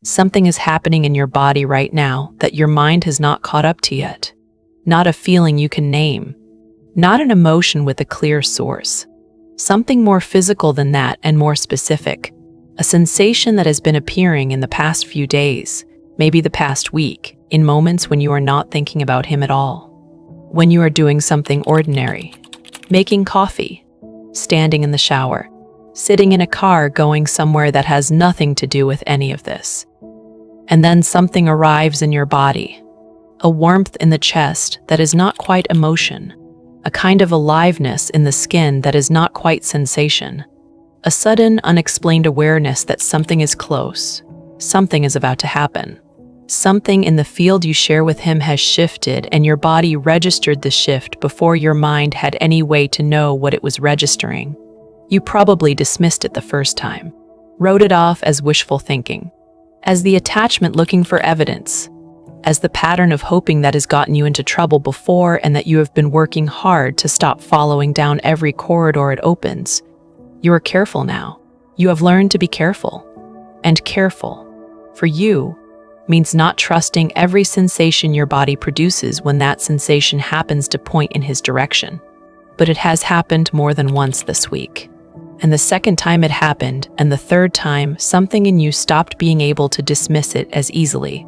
Something is happening in your body right now that your mind has not caught up to yet. Not a feeling you can name. Not an emotion with a clear source. Something more physical than that and more specific. A sensation that has been appearing in the past few days, maybe the past week, in moments when you are not thinking about him at all. When you are doing something ordinary. Making coffee. Standing in the shower. Sitting in a car going somewhere that has nothing to do with any of this. And then something arrives in your body. A warmth in the chest that is not quite emotion. A kind of aliveness in the skin that is not quite sensation. A sudden, unexplained awareness that something is close. Something is about to happen. Something in the field you share with him has shifted, and your body registered the shift before your mind had any way to know what it was registering. You probably dismissed it the first time. Wrote it off as wishful thinking. As the attachment looking for evidence. As the pattern of hoping that has gotten you into trouble before and that you have been working hard to stop following down every corridor it opens. You are careful now. You have learned to be careful. And careful, for you, means not trusting every sensation your body produces when that sensation happens to point in his direction. But it has happened more than once this week. And the second time it happened, and the third time, something in you stopped being able to dismiss it as easily.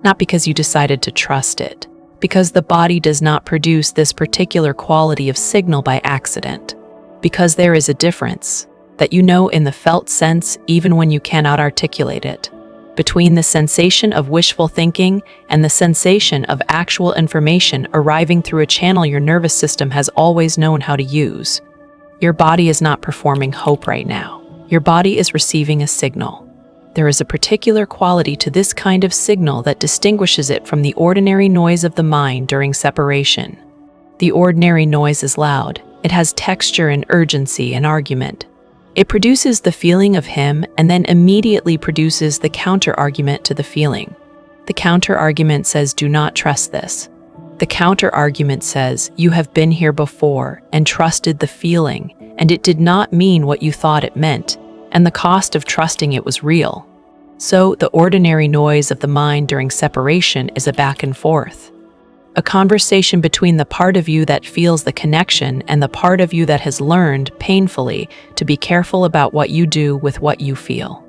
Not because you decided to trust it, because the body does not produce this particular quality of signal by accident. Because there is a difference, that you know in the felt sense even when you cannot articulate it, between the sensation of wishful thinking and the sensation of actual information arriving through a channel your nervous system has always known how to use. Your body is not performing hope right now. Your body is receiving a signal. There is a particular quality to this kind of signal that distinguishes it from the ordinary noise of the mind during separation. The ordinary noise is loud. It has texture and urgency and argument. It produces the feeling of him and then immediately produces the counter-argument to the feeling. The counter-argument says, do not trust this. The counter-argument says, you have been here before and trusted the feeling, and it did not mean what you thought it meant, and the cost of trusting it was real. So, the ordinary noise of the mind during separation is a back and forth. A conversation between the part of you that feels the connection and the part of you that has learned, painfully, to be careful about what you do with what you feel.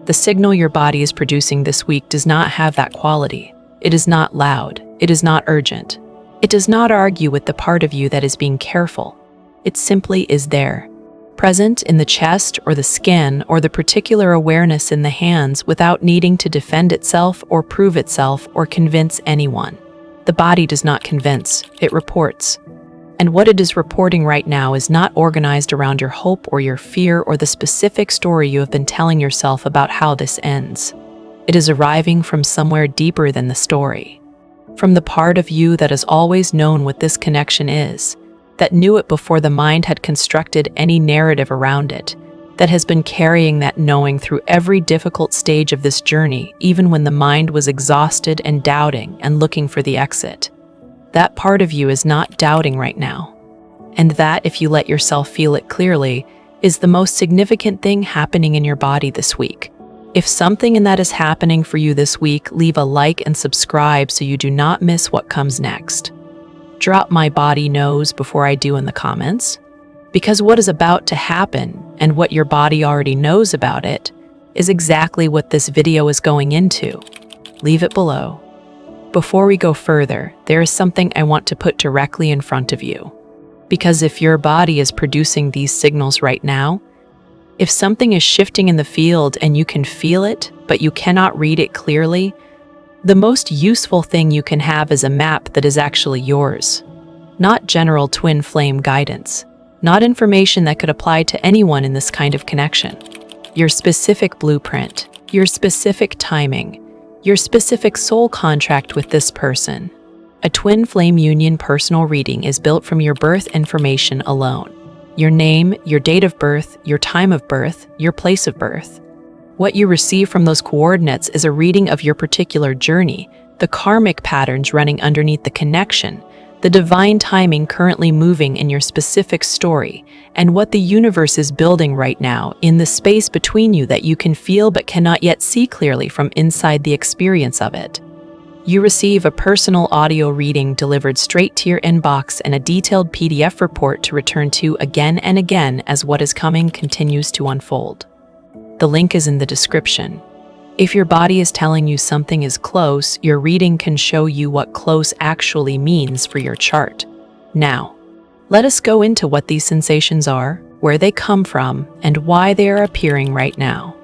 The signal your body is producing this week does not have that quality. It is not loud. It is not urgent. It does not argue with the part of you that is being careful. It simply is there, present in the chest or the skin or the particular awareness in the hands without needing to defend itself or prove itself or convince anyone. The body does not convince, it reports. And what it is reporting right now is not organized around your hope or your fear or the specific story you have been telling yourself about how this ends. It is arriving from somewhere deeper than the story. From the part of you that has always known what this connection is, that knew it before the mind had constructed any narrative around it, that has been carrying that knowing through every difficult stage of this journey, even when the mind was exhausted and doubting and looking for the exit. That part of you is not doubting right now. And that, if you let yourself feel it clearly, is the most significant thing happening in your body this week. If something in that is happening for you this week, leave a like and subscribe so you do not miss what comes next. Drop "my body knows" before I do in the comments, because what is about to happen and what your body already knows about it is exactly what this video is going into. Leave it below. Before we go further, there is something I want to put directly in front of you. Because if your body is producing these signals right now, if something is shifting in the field and you can feel it, but you cannot read it clearly, the most useful thing you can have is a map that is actually yours. Not general twin flame guidance. Not information that could apply to anyone in this kind of connection. Your specific blueprint, your specific timing, your specific soul contract with this person. A twin flame union personal reading is built from your birth information alone. Your name, your date of birth, your time of birth, your place of birth. What you receive from those coordinates is a reading of your particular journey, the karmic patterns running underneath the connection, the divine timing currently moving in your specific story, and what the universe is building right now in the space between you that you can feel but cannot yet see clearly from inside the experience of it. You receive a personal audio reading delivered straight to your inbox and a detailed PDF report to return to again and again as what is coming continues to unfold. The link is in the description. If your body is telling you something is close, your reading can show you what close actually means for your chart. Now, let us go into what these sensations are, where they come from, and why they are appearing right now.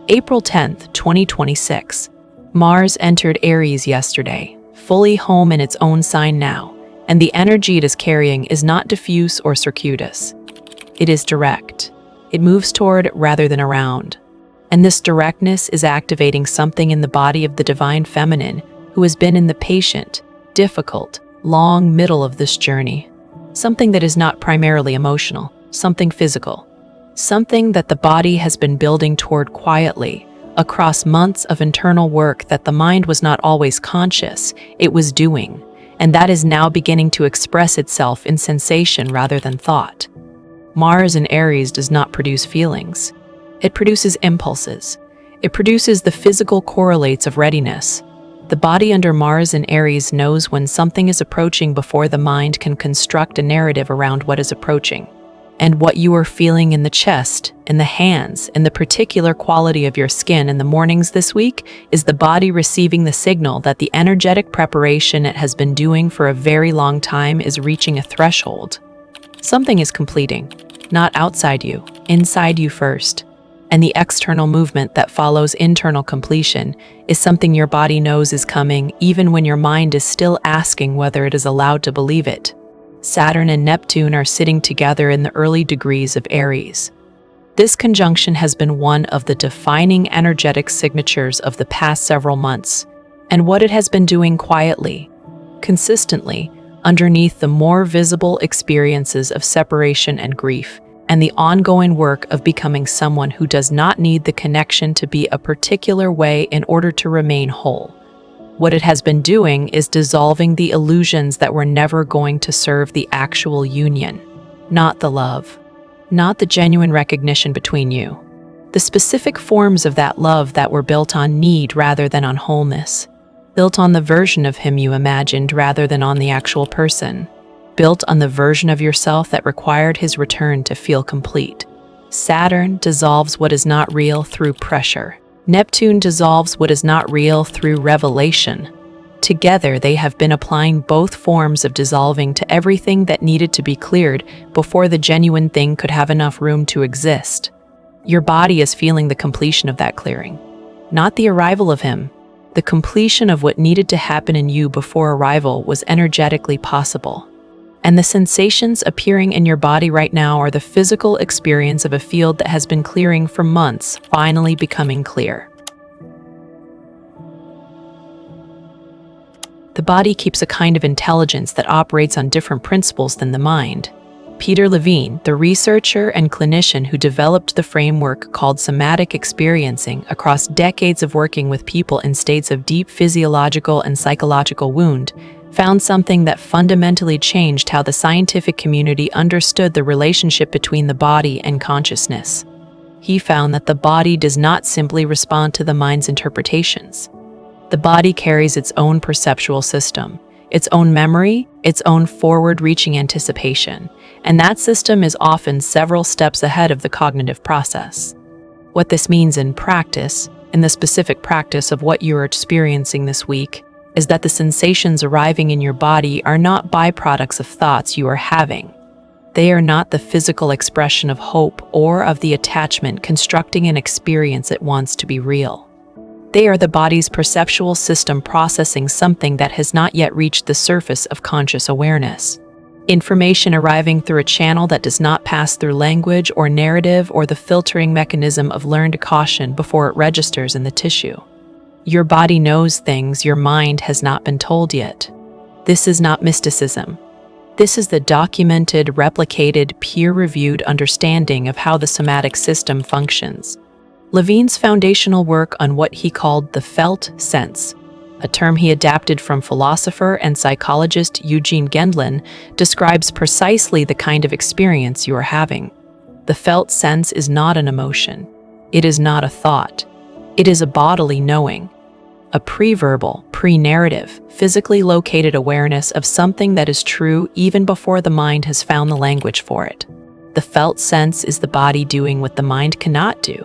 April 10th, 2026. Mars entered Aries yesterday, fully home in its own sign now, and the energy it is carrying is not diffuse or circuitous. It is direct. It moves toward rather than around. And this directness is activating something in the body of the divine feminine who has been in the patient, difficult, long middle of this journey. Something that is not primarily emotional, something physical. Something that the body has been building toward quietly, across months of internal work that the mind was not always conscious, it was doing, and that is now beginning to express itself in sensation rather than thought. Mars in Aries does not produce feelings. It produces impulses. It produces the physical correlates of readiness. The body under Mars in Aries knows when something is approaching before the mind can construct a narrative around what is approaching. And what you are feeling in the chest, in the hands, in the particular quality of your skin in the mornings this week is the body receiving the signal that the energetic preparation it has been doing for a very long time is reaching a threshold. Something is completing, not outside you, inside you first. And the external movement that follows internal completion is something your body knows is coming even when your mind is still asking whether it is allowed to believe it. Saturn and Neptune are sitting together in the early degrees of Aries. This conjunction has been one of the defining energetic signatures of the past several months, and what it has been doing quietly, consistently, underneath the more visible experiences of separation and grief, and the ongoing work of becoming someone who does not need the connection to be a particular way in order to remain whole. What it has been doing is dissolving the illusions that were never going to serve the actual union, not the love, not the genuine recognition between you. The specific forms of that love that were built on need rather than on wholeness, built on the version of him you imagined rather than on the actual person, built on the version of yourself that required his return to feel complete. Saturn dissolves what is not real through pressure. Neptune dissolves what is not real through revelation. Together, they have been applying both forms of dissolving to everything that needed to be cleared before the genuine thing could have enough room to exist. Your body is feeling the completion of that clearing, not the arrival of him. The completion of what needed to happen in you before arrival was energetically possible. And the sensations appearing in your body right now are the physical experience of a field that has been clearing for months, finally becoming clear. The body keeps a kind of intelligence that operates on different principles than the mind. Peter Levine, the researcher and clinician who developed the framework called Somatic experiencing across decades of working with people in states of deep physiological and psychological wound, found something that fundamentally changed how the scientific community understood the relationship between the body and consciousness. He found that the body does not simply respond to the mind's interpretations. The body carries its own perceptual system, its own memory, its own forward-reaching anticipation, and that system is often several steps ahead of the cognitive process. What this means in practice, in the specific practice of what you are experiencing this week, is that the sensations arriving in your body are not byproducts of thoughts you are having. They are not the physical expression of hope or of the attachment constructing an experience it wants to be real. They are the body's perceptual system processing something that has not yet reached the surface of conscious awareness. Information arriving through a channel that does not pass through language or narrative or the filtering mechanism of learned caution before it registers in the tissue. Your body knows things your mind has not been told yet. This is not mysticism. This is the documented, replicated, peer-reviewed understanding of how the somatic system functions. Levine's foundational work on what he called the felt sense a term he adapted from philosopher and psychologist Eugene Gendlin, describes precisely the kind of experience you are having. The felt sense is not an emotion. It is not a thought. It is a bodily knowing, a pre-verbal, pre-narrative, physically located awareness of something that is true even before the mind has found the language for it. The felt sense is the body doing what the mind cannot do,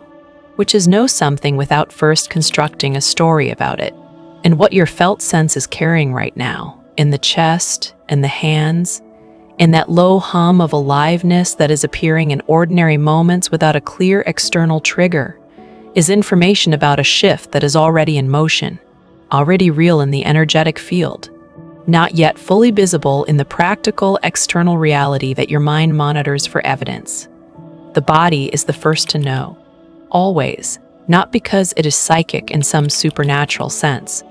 which is know something without first constructing a story about it. And what your felt sense is carrying right now, in the chest, in the hands, in that low hum of aliveness that is appearing in ordinary moments without a clear external trigger, is information about a shift that is already in motion, already real in the energetic field, not yet fully visible in the practical external reality that your mind monitors for evidence. The body is the first to know, always, not because it is psychic in some supernatural sense,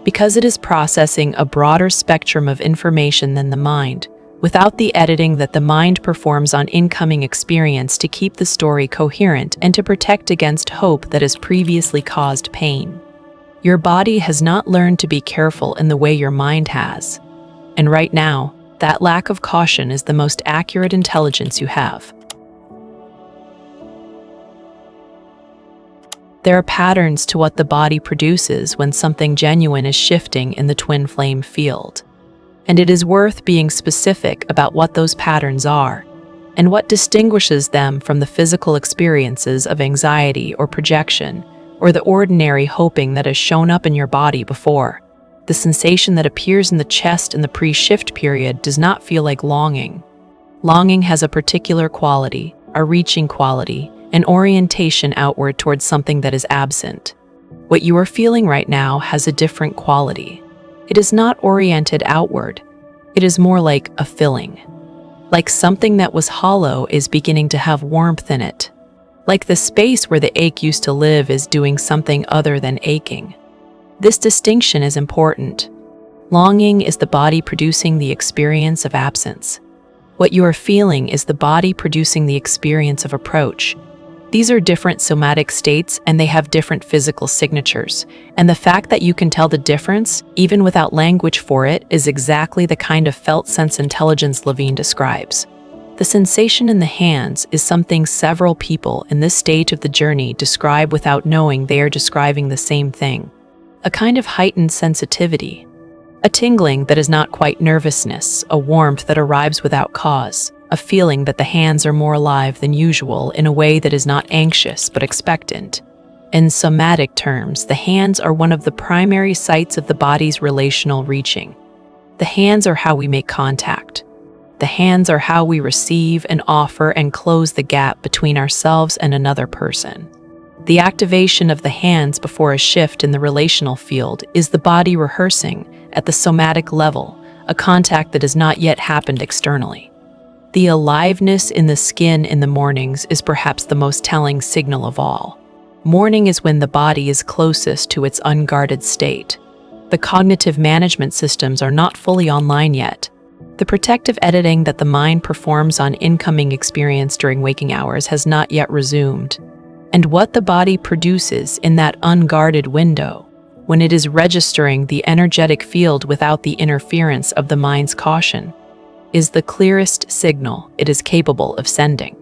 because it is processing a broader spectrum of information than the mind, without the editing that the mind performs on incoming experience to keep the story coherent and to protect against hope that has previously caused pain. Your body has not learned to be careful in the way your mind has. And right now, that lack of caution is the most accurate intelligence you have. There are patterns to what the body produces when something genuine is shifting in the twin flame field. And it is worth being specific about what those patterns are and what distinguishes them from the physical experiences of anxiety or projection or the ordinary hoping that has shown up in your body before. The sensation that appears in the chest in the pre-shift period does not feel like longing. Longing has a particular quality, a reaching quality, an orientation outward towards something that is absent. What you are feeling right now has a different quality. It is not oriented outward. It is more like a filling. Like something that was hollow is beginning to have warmth in it. Like the space where the ache used to live is doing something other than aching. This distinction is important. Longing is the body producing the experience of absence. What you are feeling is the body producing the experience of approach. These are different somatic states and they have different physical signatures. And the fact that you can tell the difference, even without language for it, is exactly the kind of felt sense intelligence Levine describes. The sensation in the hands is something several people in this stage of the journey describe without knowing they are describing the same thing. A kind of heightened sensitivity. A tingling that is not quite nervousness, a warmth that arrives without cause. A feeling that the hands are more alive than usual in a way that is not anxious but expectant. In somatic terms, the hands are one of the primary sites of the body's relational reaching. The hands are how we make contact. The hands are how we receive and offer and close the gap between ourselves and another person. The activation of the hands before a shift in the relational field is the body rehearsing, at the somatic level, a contact that has not yet happened externally. The aliveness in the skin in the mornings is perhaps the most telling signal of all. Morning is when the body is closest to its unguarded state. The cognitive management systems are not fully online yet. The protective editing that the mind performs on incoming experience during waking hours has not yet resumed. And what the body produces in that unguarded window, when it is registering the energetic field without the interference of the mind's caution, is the clearest signal it is capable of sending.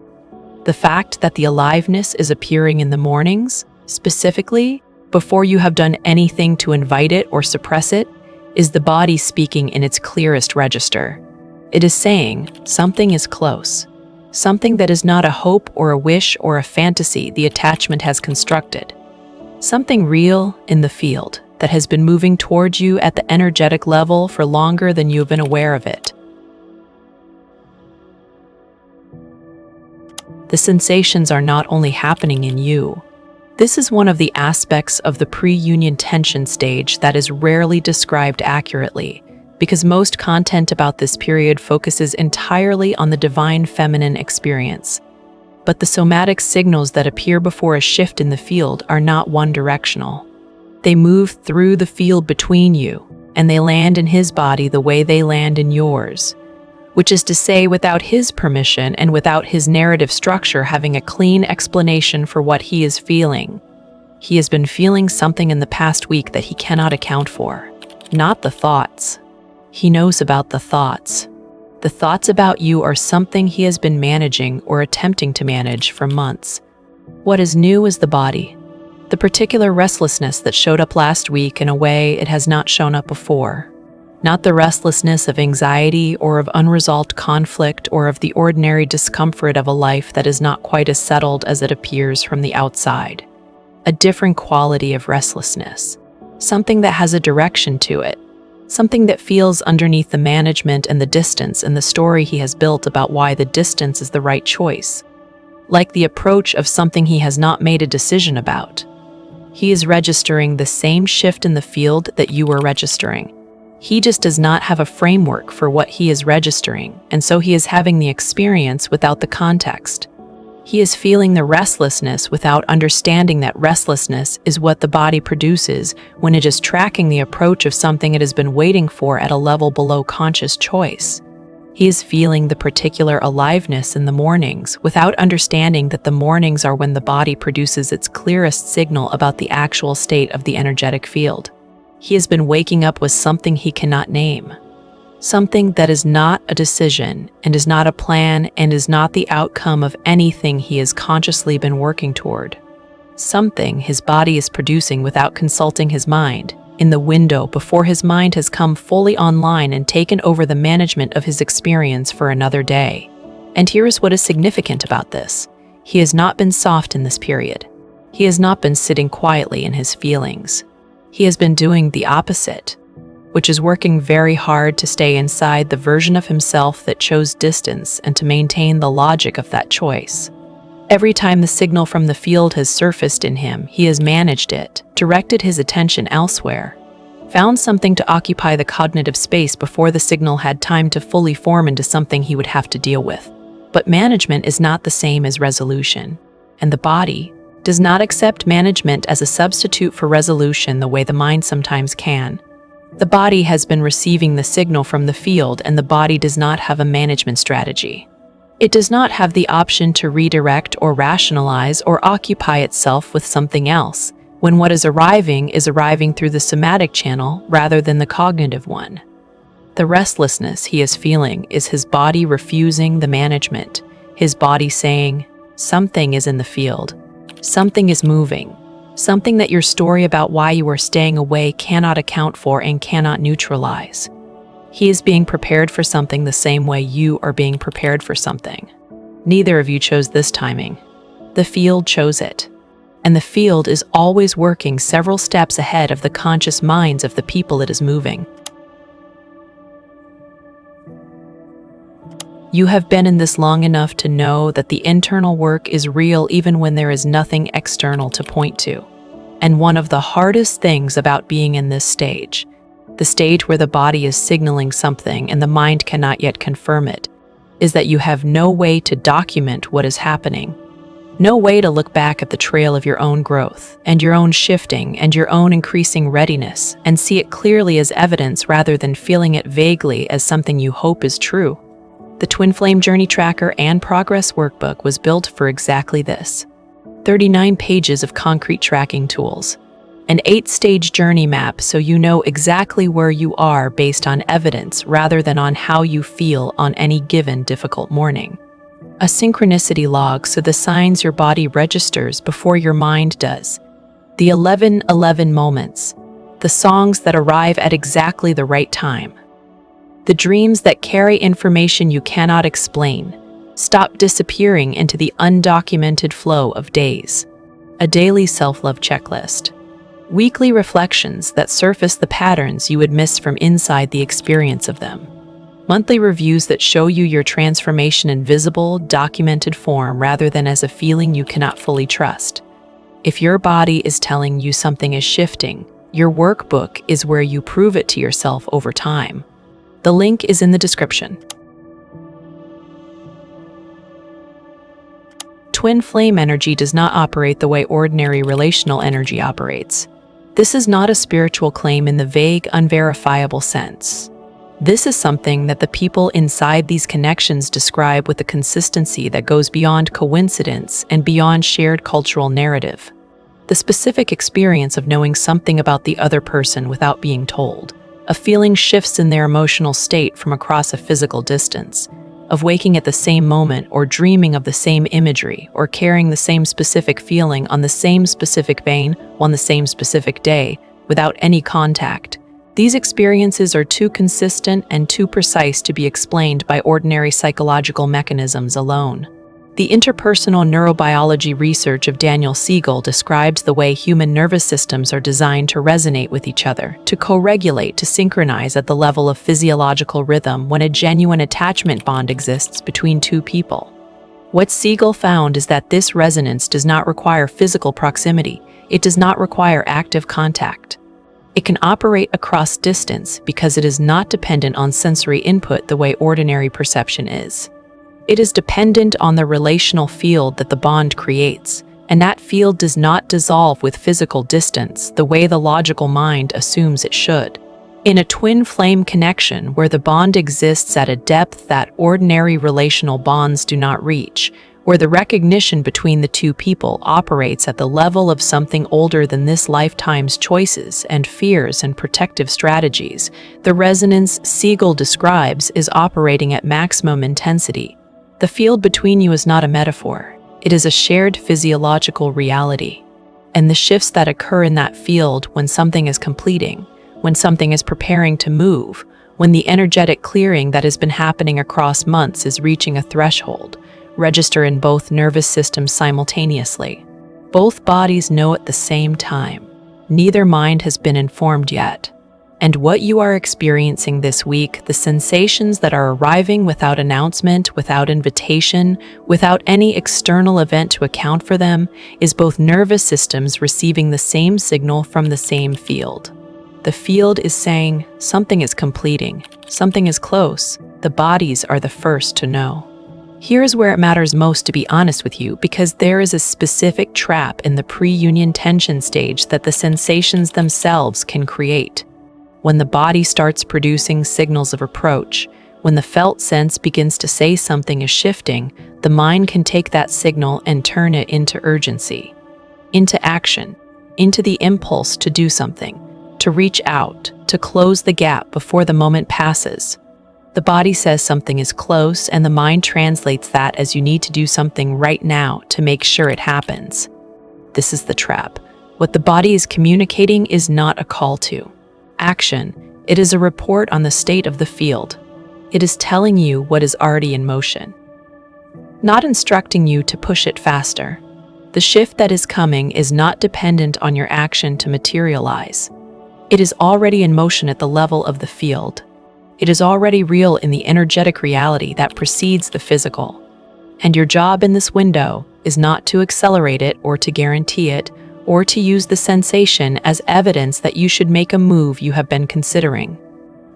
The fact that the aliveness is appearing in the mornings, specifically, before you have done anything to invite it or suppress it, is the body speaking in its clearest register. It is saying something is close, something that is not a hope or a wish or a fantasy the attachment has constructed, something real in the field that has been moving towards you at the energetic level for longer than you have been aware of it. The sensations are not only happening in you. This is one of the aspects of the pre-union tension stage that is rarely described accurately, because most content about this period focuses entirely on the divine feminine experience. But the somatic signals that appear before a shift in the field are not one-directional. They move through the field between you, and they land in his body the way they land in yours, which is to say without his permission and without his narrative structure having a clean explanation for what he is feeling. He has been feeling something in the past week that he cannot account for. Not the thoughts. He knows about the thoughts. The thoughts about you are something he has been managing or attempting to manage for months. What is new is the body. The particular restlessness that showed up last week in a way it has not shown up before. Not the restlessness of anxiety or of unresolved conflict or of the ordinary discomfort of a life that is not quite as settled as it appears from the outside. A different quality of restlessness. Something that has a direction to it. Something that feels underneath the management and the distance and the story he has built about why the distance is the right choice. Like the approach of something he has not made a decision about. He is registering the same shift in the field that you are registering. He just does not have a framework for what he is registering, and so he is having the experience without the context. He is feeling the restlessness without understanding that restlessness is what the body produces when it is tracking the approach of something it has been waiting for at a level below conscious choice. He is feeling the particular aliveness in the mornings without understanding that the mornings are when the body produces its clearest signal about the actual state of the energetic field. He has been waking up with something he cannot name. Something that is not a decision and is not a plan and is not the outcome of anything he has consciously been working toward. Something his body is producing without consulting his mind, in the window before his mind has come fully online and taken over the management of his experience for another day. And here is what is significant about this. He has not been soft in this period. He has not been sitting quietly in his feelings. He has been doing the opposite, which is working very hard to stay inside the version of himself that chose distance and to maintain the logic of that choice. Every time the signal from the field has surfaced in him, he has managed it, directed his attention elsewhere, found something to occupy the cognitive space before the signal had time to fully form into something he would have to deal with. But management is not the same as resolution, and the body does not accept management as a substitute for resolution the way the mind sometimes can. The body has been receiving the signal from the field, and the body does not have a management strategy. It does not have the option to redirect or rationalize or occupy itself with something else, when what is arriving through the somatic channel rather than the cognitive one. The restlessness he is feeling is his body refusing the management, his body saying, something is in the field. Something is moving, something that your story about why you are staying away cannot account for and cannot neutralize. He is being prepared for something the same way you are being prepared for something. Neither of you chose this timing. The field chose it. And the field is always working several steps ahead of the conscious minds of the people it is moving. You have been in this long enough to know that the internal work is real even when there is nothing external to point to. And one of the hardest things about being in this stage, the stage where the body is signaling something and the mind cannot yet confirm it, is that you have no way to document what is happening. No way to look back at the trail of your own growth and your own shifting and your own increasing readiness and see it clearly as evidence rather than feeling it vaguely as something you hope is true. The Twin Flame Journey Tracker and Progress Workbook was built for exactly this. 39 pages of concrete tracking tools. An 8-stage journey map so you know exactly where you are based on evidence rather than on how you feel on any given difficult morning. A synchronicity log so the signs your body registers before your mind does. The 11:11 moments. The songs that arrive at exactly the right time. The dreams that carry information you cannot explain, stop disappearing into the undocumented flow of days. A daily self-love checklist. Weekly reflections that surface the patterns you would miss from inside the experience of them. Monthly reviews that show you your transformation in visible, documented form rather than as a feeling you cannot fully trust. If your body is telling you something is shifting, your workbook is where you prove it to yourself over time. The link is in the description. Twin flame energy does not operate the way ordinary relational energy operates. This is not a spiritual claim in the vague, unverifiable sense. This is something that the people inside these connections describe with a consistency that goes beyond coincidence and beyond shared cultural narrative. the specific experience of knowing something about the other person without being told. A feeling shifts in their emotional state from across a physical distance, of waking at the same moment or dreaming of the same imagery or carrying the same specific feeling on the same specific vein on the same specific day without any contact. These experiences are too consistent and too precise to be explained by ordinary psychological mechanisms alone. The interpersonal neurobiology research of Daniel Siegel describes the way human nervous systems are designed to resonate with each other, to co-regulate, to synchronize at the level of physiological rhythm when a genuine attachment bond exists between two people. What Siegel found is that this resonance does not require physical proximity. It does not require active contact. It can operate across distance because it is not dependent on sensory input the way ordinary perception is. It is dependent on the relational field that the bond creates, and that field does not dissolve with physical distance the way the logical mind assumes it should. In a twin flame connection where the bond exists at a depth that ordinary relational bonds do not reach, where the recognition between the two people operates at the level of something older than this lifetime's choices and fears and protective strategies, the resonance Siegel describes is operating at maximum intensity. The field between you is not a metaphor. It is a shared physiological reality. And the shifts that occur in that field when something is completing, when something is preparing to move, when the energetic clearing that has been happening across months is reaching a threshold, register in both nervous systems simultaneously. Both bodies know at the same time. Neither mind has been informed yet. And what you are experiencing this week, the sensations that are arriving without announcement, without invitation, without any external event to account for them, is both nervous systems receiving the same signal from the same field. The field is saying, something is completing, something is close. The bodies are the first to know. Here's where it matters most to be honest with you, because there is a specific trap in the pre-union tension stage that the sensations themselves can create. When the body starts producing signals of approach, when the felt sense begins to say something is shifting, the mind can take that signal and turn it into urgency, into action, into the impulse to do something, to reach out, to close the gap before the moment passes. The body says something is close, and the mind translates that as you need to do something right now to make sure it happens. This is the trap. What the body is communicating is not a call to action. It is a report on the state of the field. It is telling you what is already in motion, not instructing you to push it faster. The shift that is coming is not dependent on your action to materialize. It is already in motion at the level of the field. It is already real in the energetic reality that precedes the physical. And your job in this window is not to accelerate it or to guarantee it, or to use the sensation as evidence that you should make a move you have been considering.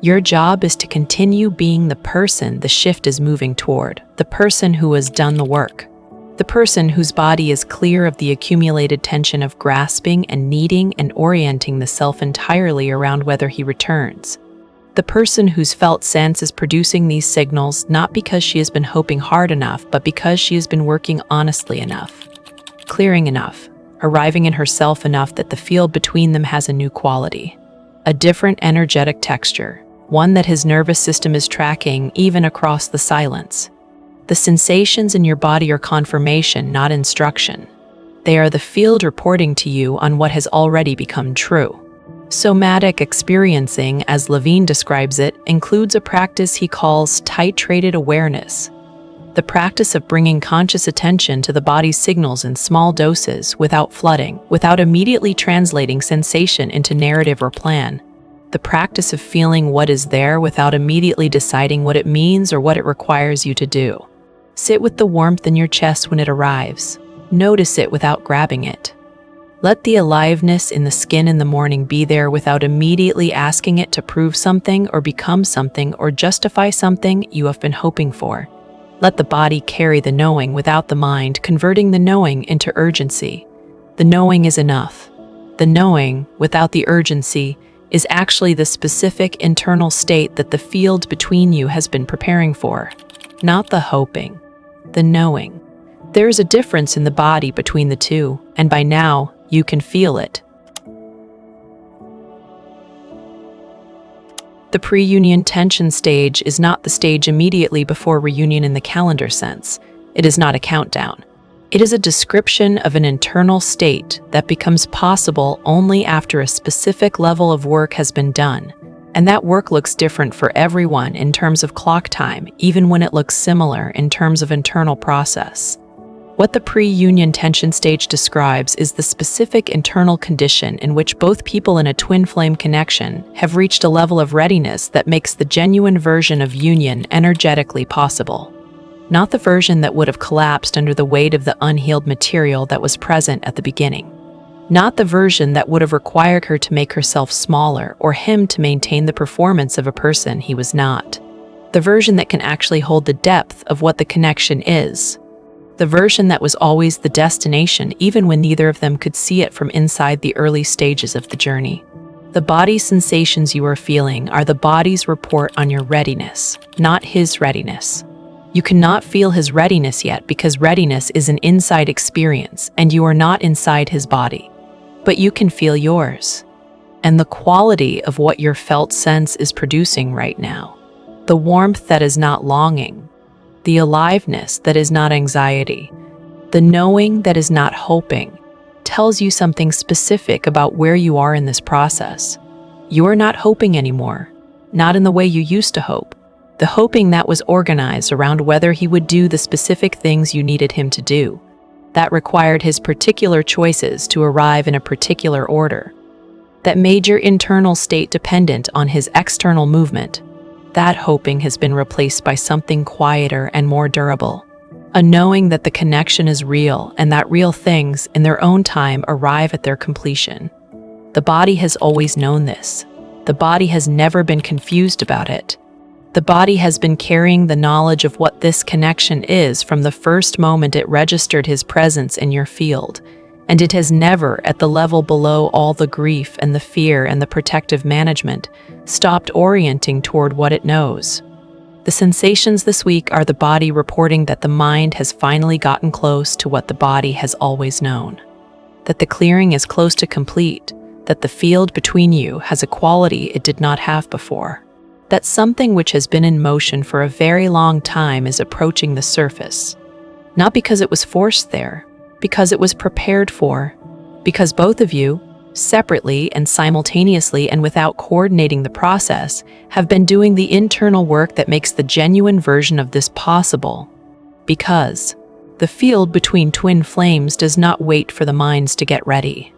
Your job is to continue being the person the shift is moving toward, the person who has done the work, the person whose body is clear of the accumulated tension of grasping and needing and orienting the self entirely around whether he returns. The person whose felt sense is producing these signals not because she has been hoping hard enough, but because she has been working honestly enough, clearing enough, arriving in herself enough that the field between them has a new quality, a different energetic texture, one that his nervous system is tracking even across the silence. The sensations in your body are confirmation, not instruction. They are the field reporting to you on what has already become true. Somatic experiencing, as Levine describes it, includes a practice he calls titrated awareness. The practice of bringing conscious attention to the body's signals in small doses without flooding, without immediately translating sensation into narrative or plan. The practice of feeling what is there without immediately deciding what it means or what it requires you to do. Sit with the warmth in your chest when it arrives. Notice it without grabbing it. Let the aliveness in the skin in the morning be there without immediately asking it to prove something or become something or justify something you have been hoping for. Let the body carry the knowing without the mind converting the knowing into urgency. The knowing is enough. The knowing, without the urgency, is actually the specific internal state that the field between you has been preparing for. Not the hoping, the knowing. There is a difference in the body between the two, and by now, You can feel it. The pre-union tension stage is not the stage immediately before reunion in the calendar sense. It is not a countdown. It is a description of an internal state that becomes possible only after a specific level of work has been done. And that work looks different for everyone in terms of clock time, even when it looks similar in terms of internal process. What the pre-union tension stage describes is the specific internal condition in which both people in a twin flame connection have reached a level of readiness that makes the genuine version of union energetically possible. Not the version that would have collapsed under the weight of the unhealed material that was present at the beginning. Not the version that would have required her to make herself smaller or him to maintain the performance of a person he was not. The version that can actually hold the depth of what the connection is. The version that was always the destination even when neither of them could see it from inside the early stages of the journey. The body sensations you are feeling are the body's report on your readiness, not his readiness. You cannot feel his readiness yet because readiness is an inside experience and you are not inside his body. But you can feel yours. And the quality of what your felt sense is producing right now. The warmth that is not longing. The aliveness that is not anxiety. The knowing that is not hoping tells you something specific about where you are in this process. You are not hoping anymore. Not in the way you used to hope. The hoping that was organized around whether he would do the specific things you needed him to do. That required his particular choices to arrive in a particular order. That made your internal state dependent on his external movement. That hoping has been replaced by something quieter and more durable. A knowing that the connection is real and that real things in their own time arrive at their completion. The body has always known this. The body has never been confused about it. The body has been carrying the knowledge of what this connection is from the first moment it registered his presence in your field, and it has never, at the level below all the grief and the fear and the protective management, stopped orienting toward what it knows. The sensations this week are the body reporting that the mind has finally gotten close to what the body has always known. That the clearing is close to complete, that the field between you has a quality it did not have before. That something which has been in motion for a very long time is approaching the surface. Not because it was forced there, because it was prepared for, because both of you, separately and simultaneously and without coordinating the process, have been doing the internal work that makes the genuine version of this possible. Because the field between twin flames does not wait for the minds to get ready.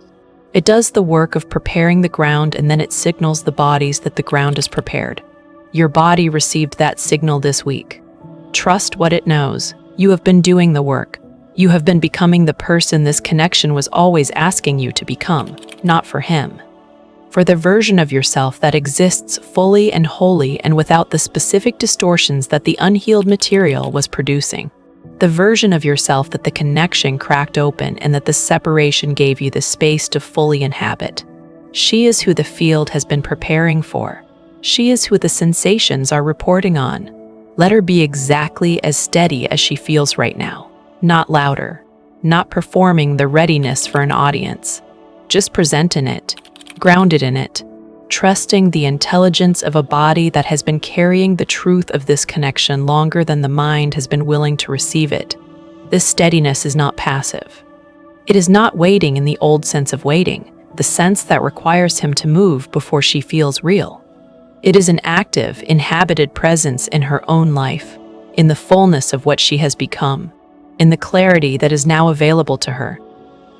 It does the work of preparing the ground and then it signals the bodies that the ground is prepared. Your body received that signal this week. Trust what it knows. You have been doing the work. You have been becoming the person this connection was always asking you to become, not for him. For the version of yourself that exists fully and wholly and without the specific distortions that the unhealed material was producing. The version of yourself that the connection cracked open and that the separation gave you the space to fully inhabit. She is who the field has been preparing for. She is who the sensations are reporting on. Let her be exactly as steady as she feels right now. Not louder. Not performing the readiness for an audience. Just present in it. Grounded in it. Trusting the intelligence of a body that has been carrying the truth of this connection longer than the mind has been willing to receive it. This steadiness is not passive. It is not waiting in the old sense of waiting, the sense that requires him to move before she feels real. It is an active, inhabited presence in her own life, in the fullness of what she has become, in the clarity that is now available to her,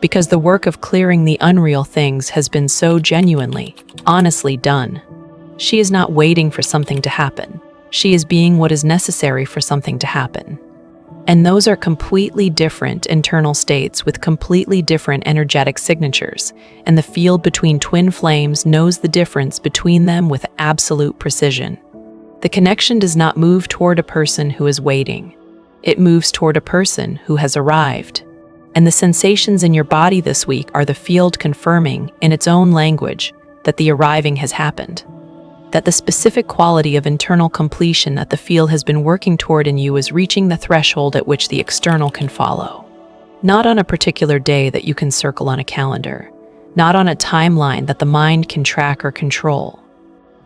because the work of clearing the unreal things has been so genuinely, honestly done. She is not waiting for something to happen. She is being what is necessary for something to happen. And those are completely different internal states with completely different energetic signatures, and the field between twin flames knows the difference between them with absolute precision. The connection does not move toward a person who is waiting. It moves toward a person who has arrived. And the sensations in your body this week are the field confirming, in its own language, that the arriving has happened. That the specific quality of internal completion that the field has been working toward in you is reaching the threshold at which the external can follow. not on a particular day that you can circle on a calendar, not on a timeline that the mind can track or control.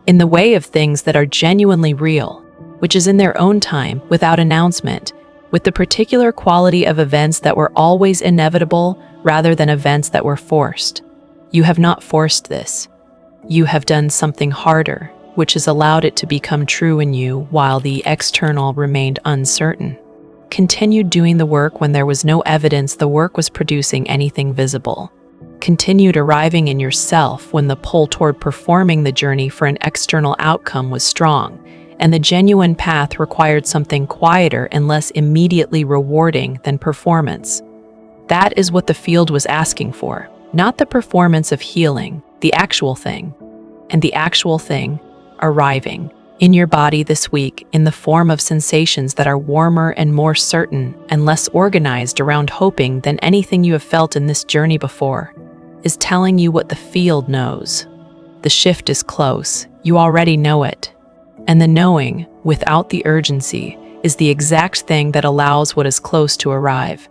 In the way of things that are genuinely real, which is in their own time, without announcement, with the particular quality of events that were always inevitable rather than events that were forced. You have not forced this. You have done something harder, which has allowed it to become true in you while the external remained uncertain. Continued doing the work when there was no evidence the work was producing anything visible. Continued arriving in yourself when the pull toward performing the journey for an external outcome was strong, and the genuine path required something quieter and less immediately rewarding than performance. That is what the field was asking for, not the performance of healing, the actual thing. And the actual thing, arriving in your body this week in the form of sensations that are warmer and more certain and less organized around hoping than anything you have felt in this journey before, is telling you what the field knows. The shift is close, you already know it. And the knowing, without the urgency, is the exact thing that allows what is close to arrive.